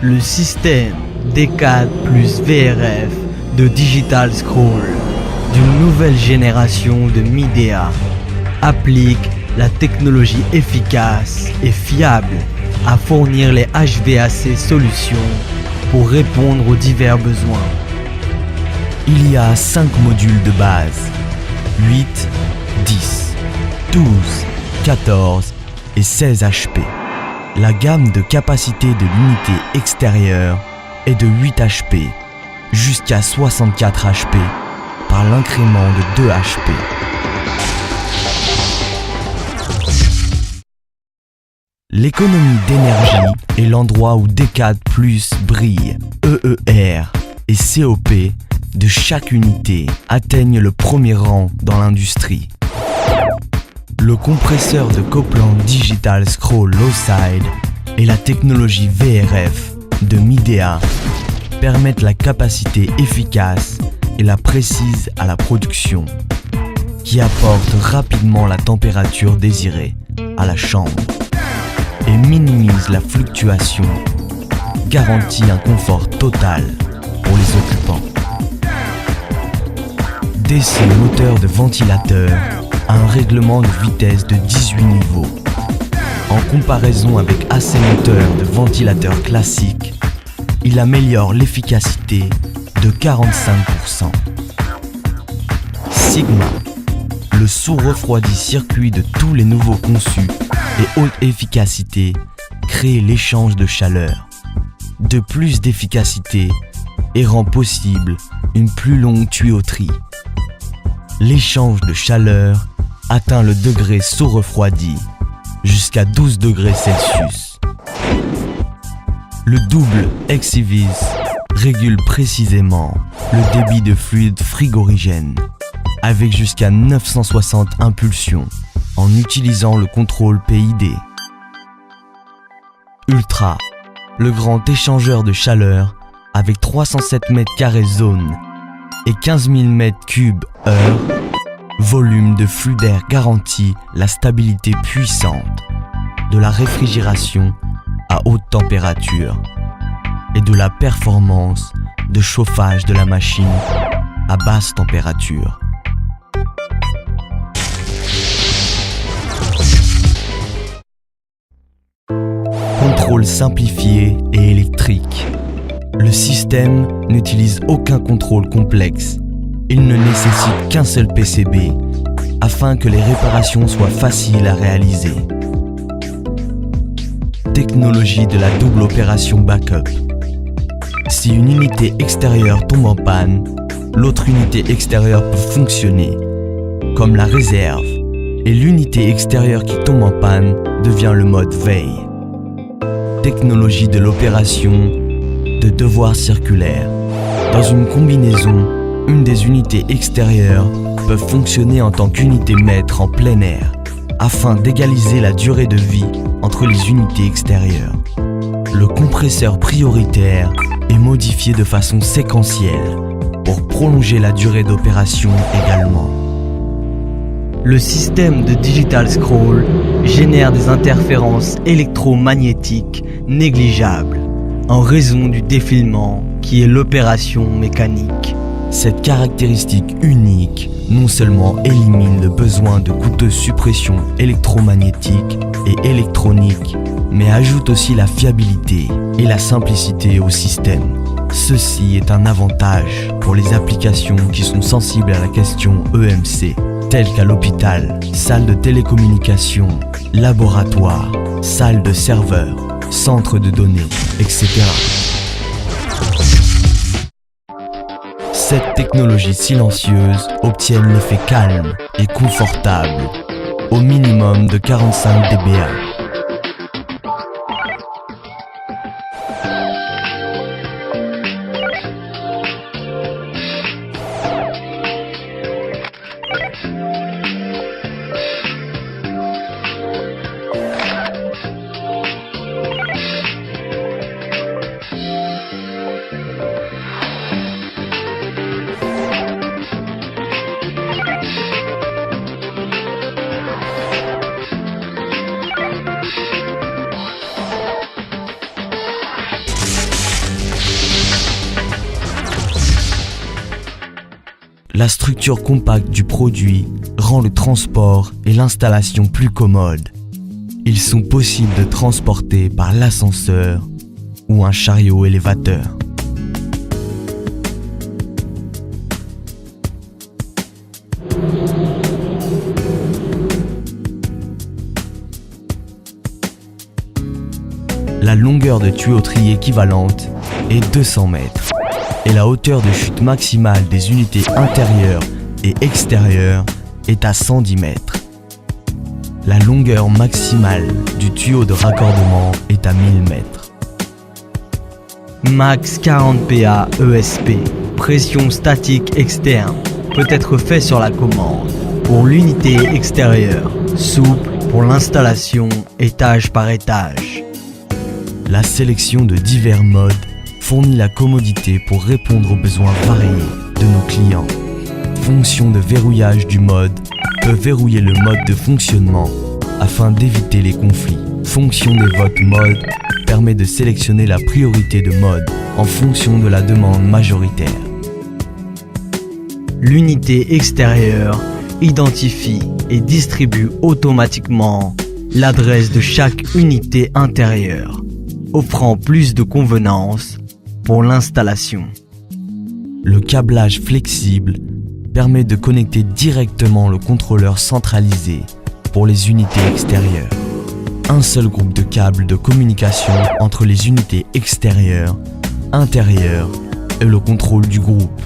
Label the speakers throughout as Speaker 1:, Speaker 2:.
Speaker 1: Le système D4 plus VRF de Digital Scroll d'une nouvelle génération de Midea applique la technologie efficace et fiable à fournir les HVAC solutions pour répondre aux divers besoins.
Speaker 2: Il y a 5 modules de base, 8, 10, 12, 14 et 16 HP. La gamme de capacité de l'unité extérieure est de 8 HP jusqu'à 64 HP par l'incrément de 2 HP. L'économie d'énergie est l'endroit où D4+ brille. EER et COP de chaque unité atteignent le premier rang dans l'industrie. Le compresseur de Copland Digital Scroll Low-Side et la technologie VRF de Midea permettent la capacité efficace et la précise à la production, qui apporte rapidement la température désirée à la chambre et minimise la fluctuation, garantit un confort total pour les occupants. DC moteur de ventilateur a un règlement de vitesse de 18 niveaux. En comparaison avec AC moteur de ventilateur classique, il améliore l'efficacité de 45%. Sigma, le sous-refroidi circuit de tous les nouveaux conçus et haute efficacité, crée l'échange de chaleur, de plus d'efficacité et rend possible une plus longue tuyauterie. L'échange de chaleur atteint le degré sous-refroidi jusqu'à 12 degrés Celsius. Le double Excivis régule précisément le débit de fluide frigorigène avec jusqu'à 960 impulsions en utilisant le contrôle PID. Ultra, le grand échangeur de chaleur avec 307 m² zone et 15 000 m3 heure, volume de flux d'air garantit la stabilité puissante de la réfrigération à haute température et de la performance de chauffage de la machine à basse température. Contrôle simplifié et électrique. Le système n'utilise aucun contrôle complexe. Il ne nécessite qu'un seul PCB afin que les réparations soient faciles à réaliser. Technologie de la double opération backup. Si une unité extérieure tombe en panne, l'autre unité extérieure peut fonctionner comme la réserve et l'unité extérieure qui tombe en panne devient le mode veille. Technologie de l'opération de devoir circulaire. Dans une combinaison, une des unités extérieures peut fonctionner en tant qu'unité maître en plein air afin d'égaliser la durée de vie entre les unités extérieures. Le compresseur prioritaire est modifié de façon séquentielle pour prolonger la durée d'opération également.
Speaker 1: Le système de Digital Scroll génère des interférences électromagnétiques négligeables en raison du défilement qui est l'opération mécanique.
Speaker 2: Cette caractéristique unique non seulement élimine le besoin de coûteuses suppressions électromagnétiques et électroniques, mais ajoute aussi la fiabilité et la simplicité au système. Ceci est un avantage pour les applications qui sont sensibles à la question EMC, telles qu'à l'hôpital, salle de télécommunication, laboratoire, salle de serveur, centre de données, etc. Cette technologie silencieuse obtient l'effet calme et confortable, au minimum de 45 dBA. La structure compacte du produit rend le transport et l'installation plus commodes. Ils sont possibles de transporter par l'ascenseur ou un chariot élévateur. La longueur de tuyauterie équivalente est 200 mètres et la hauteur de chute maximale des unités intérieures et extérieures est à 110 mètres. La longueur maximale du tuyau de raccordement est à 1000 mètres.
Speaker 1: Max 40 PA ESP, pression statique externe, peut être fait sur la commande. Pour l'unité extérieure, souple pour l'installation étage par étage.
Speaker 2: La sélection de divers modes fournit la commodité pour répondre aux besoins variés de nos clients. Fonction de verrouillage du mode peut verrouiller le mode de fonctionnement afin d'éviter les conflits. Fonction des votes mode permet de sélectionner la priorité de mode en fonction de la demande majoritaire.
Speaker 1: L'unité extérieure identifie et distribue automatiquement l'adresse de chaque unité intérieure, offrant plus de convenance pour l'installation.
Speaker 2: Le câblage flexible permet de connecter directement le contrôleur centralisé pour les unités extérieures. Un seul groupe de câbles de communication entre les unités extérieures, intérieures et le contrôle du groupe.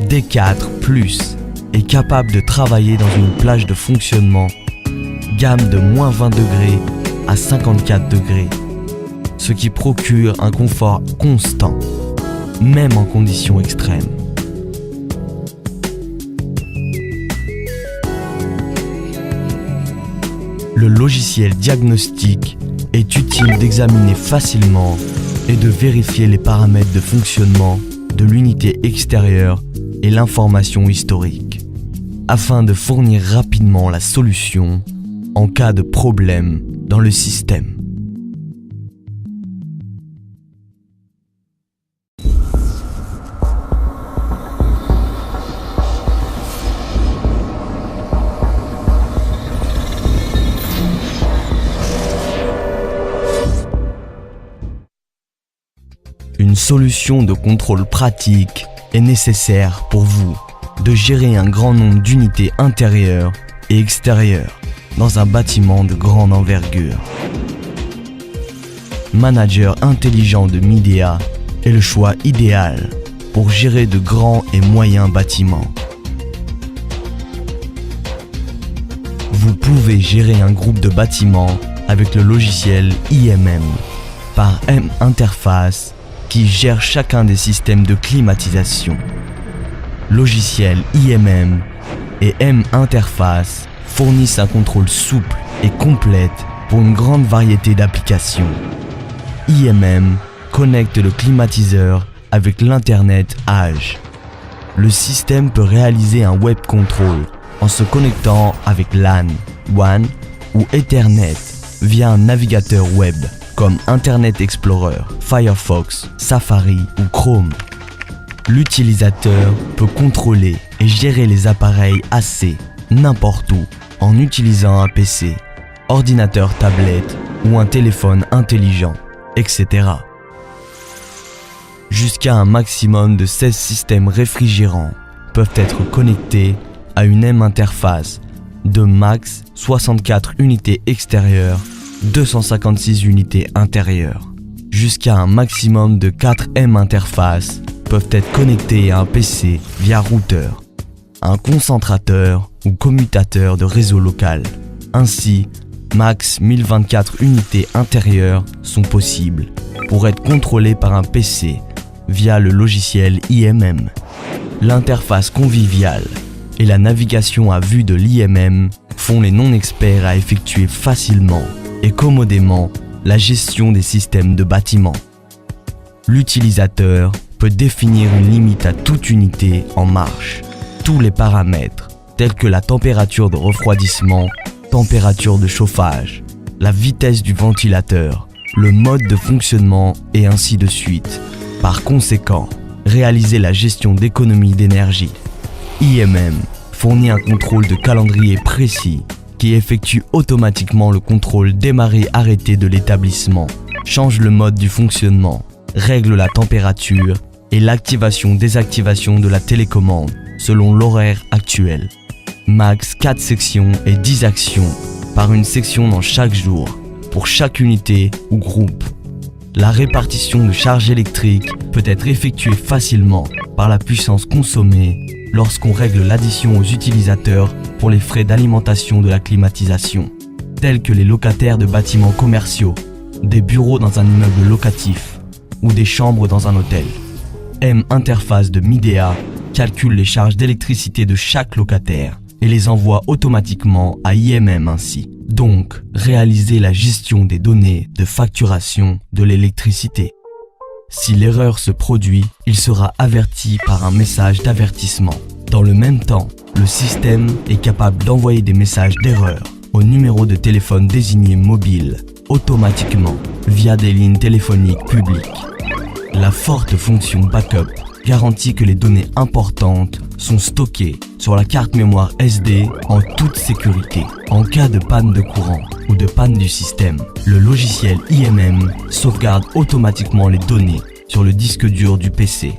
Speaker 2: D4+ est capable de travailler dans une plage de fonctionnement gamme de -20 degrés à 54 degrés, ce qui procure un confort constant, même en conditions extrêmes. Le logiciel diagnostic est utile d'examiner facilement et de vérifier les paramètres de fonctionnement de l'unité extérieure et l'information historique, afin de fournir rapidement la solution en cas de problème dans le système. Une solution de contrôle pratique est nécessaire pour vous de gérer un grand nombre d'unités intérieures et extérieures dans un bâtiment de grande envergure. Manager intelligent de Midea est le choix idéal pour gérer de grands et moyens bâtiments. Vous pouvez gérer un groupe de bâtiments avec le logiciel IMM par M-Interface qui gère chacun des systèmes de climatisation. Logiciel IMM et M-Interface fournissent un contrôle souple et complète pour une grande variété d'applications. IMM connecte le climatiseur avec l'Internet Edge. Le système peut réaliser un web control en se connectant avec LAN, WAN ou Ethernet via un navigateur web comme Internet Explorer, Firefox, Safari ou Chrome. L'utilisateur peut contrôler et gérer les appareils AC n'importe où en utilisant un PC, ordinateur tablette ou un téléphone intelligent, etc. Jusqu'à un maximum de 16 systèmes réfrigérants peuvent être connectés à une M-Interface de max 64 unités extérieures, 256 unités intérieures. Jusqu'à un maximum de 4 M-Interfaces peuvent être connectés à un PC via routeur, un concentrateur ou commutateur de réseau local. Ainsi, max 1024 unités intérieures sont possibles pour être contrôlées par un PC via le logiciel IMM. L'interface conviviale et la navigation à vue de l'IMM font les non-experts à effectuer facilement et commodément la gestion des systèmes de bâtiment. L'utilisateur peut définir une limite à toute unité en marche. Tous les paramètres, tels que la température de refroidissement, température de chauffage, la vitesse du ventilateur, le mode de fonctionnement et ainsi de suite. Par conséquent, réaliser la gestion d'économie d'énergie. IMM fournit un contrôle de calendrier précis qui effectue automatiquement le contrôle démarrer-arrêter de l'établissement, change le mode du fonctionnement, règle la température et l'activation-désactivation de la télécommande selon l'horaire actuel. Max 4 sections et 10 actions par une section dans chaque jour, pour chaque unité ou groupe. La répartition de charge électrique peut être effectuée facilement par la puissance consommée lorsqu'on règle l'addition aux utilisateurs pour les frais d'alimentation de la climatisation, tels que les locataires de bâtiments commerciaux, des bureaux dans un immeuble locatif ou des chambres dans un hôtel. M-Interface de Midea calcule les charges d'électricité de chaque locataire et les envoie automatiquement à IMM ainsi. Donc, réaliser la gestion des données de facturation de l'électricité. Si l'erreur se produit, il sera averti par un message d'avertissement. Dans le même temps, le système est capable d'envoyer des messages d'erreur au numéro de téléphone désigné mobile, automatiquement, via des lignes téléphoniques publiques. La forte fonction backup garantit que les données importantes sont stockées sur la carte mémoire SD en toute sécurité. En cas de panne de courant ou de panne du système, le logiciel IMM sauvegarde automatiquement les données sur le disque dur du PC.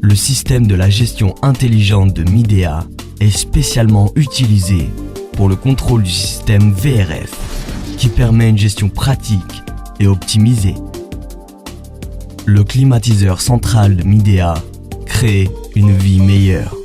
Speaker 2: Le système de la gestion intelligente de Midea est spécialement utilisé pour le contrôle du système VRF, qui permet une gestion pratique et optimisée. Le climatiseur central de Midea crée une vie meilleure.